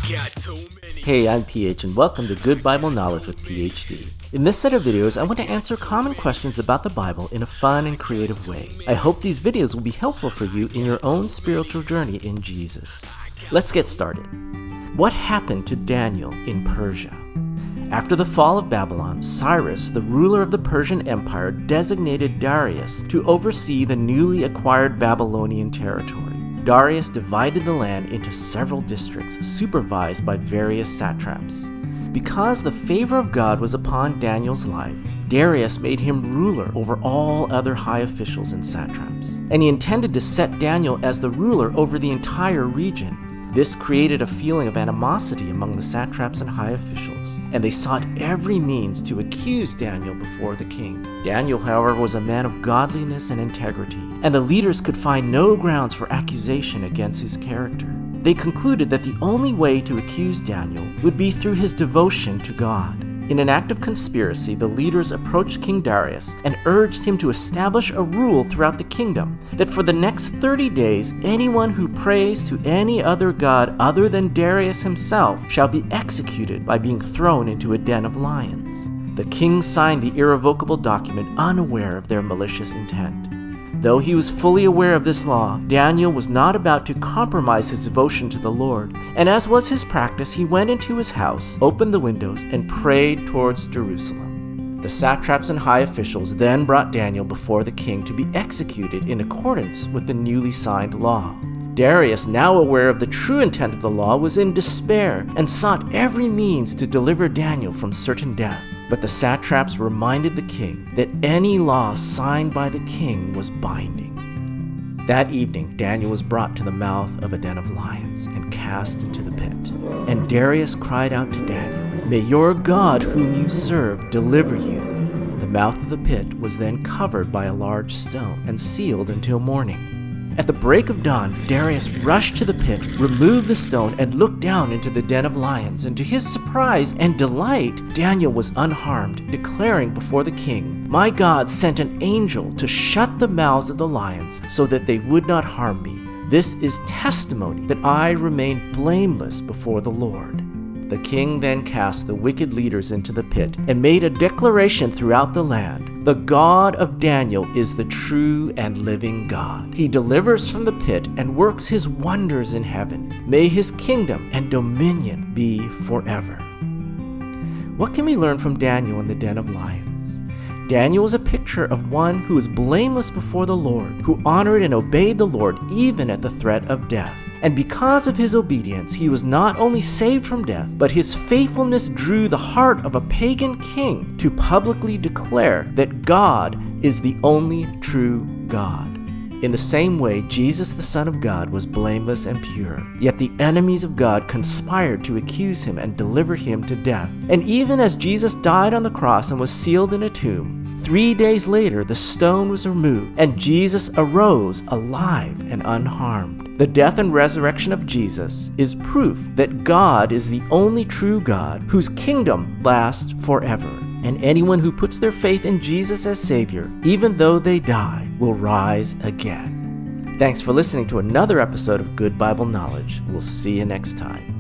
Hey, I'm PH and welcome to Good Bible Knowledge with PhD. In this set of videos, I want to answer common questions about the Bible in a fun and creative way. I hope these videos will be helpful for you in your own spiritual journey in Jesus. Let's get started. What happened to Daniel in Persia? After the fall of Babylon, Cyrus, the ruler of the Persian Empire, designated Darius to oversee the newly acquired Babylonian territory. Darius divided the land into several districts, supervised by various satraps. Because the favor of God was upon Daniel's life, Darius made him ruler over all other high officials and satraps, and he intended to set Daniel as the ruler over the entire region. This created a feeling of animosity among the satraps and high officials, and they sought every means to accuse Daniel before the king. Daniel, however, was a man of godliness and integrity, and the leaders could find no grounds for accusation against his character. They concluded that the only way to accuse Daniel would be through his devotion to God. In an act of conspiracy, the leaders approached King Darius and urged him to establish a rule throughout the kingdom that for the next 30 days, anyone who prays to any other god other than Darius himself shall be executed by being thrown into a den of lions. The king signed the irrevocable document unaware of their malicious intent. Though he was fully aware of this law, Daniel was not about to compromise his devotion to the Lord, and as was his practice, he went into his house, opened the windows, and prayed towards Jerusalem. The satraps and high officials then brought Daniel before the king to be executed in accordance with the newly signed law. Darius, now aware of the true intent of the law, was in despair and sought every means to deliver Daniel from certain death. But the satraps reminded the king that any law signed by the king was binding. That evening, Daniel was brought to the mouth of a den of lions and cast into the pit. And Darius cried out to Daniel, "May your God whom you serve deliver you." The mouth of the pit was then covered by a large stone and sealed until morning. At the break of dawn, Darius rushed to the pit, removed the stone, and looked down into the den of lions. And to his surprise and delight, Daniel was unharmed, declaring before the king, "My God sent an angel to shut the mouths of the lions so that they would not harm me. This is testimony that I remain blameless before the Lord." The king then cast the wicked leaders into the pit and made a declaration throughout the land. The God of Daniel is the true and living God. He delivers from the pit and works his wonders in heaven. May his kingdom and dominion be forever. What can we learn from Daniel in the den of lions? Daniel is a picture of one who is blameless before the Lord, who honored and obeyed the Lord even at the threat of death. And because of his obedience, he was not only saved from death, but his faithfulness drew the heart of a pagan king to publicly declare that God is the only true God. In the same way, Jesus, the Son of God, was blameless and pure. Yet the enemies of God conspired to accuse him and deliver him to death. And even as Jesus died on the cross and was sealed in a tomb, 3 days later the stone was removed, and Jesus arose alive and unharmed. The death and resurrection of Jesus is proof that God is the only true God whose kingdom lasts forever. And anyone who puts their faith in Jesus as Savior, even though they die, will rise again. Thanks for listening to another episode of Good Bible Knowledge. We'll see you next time.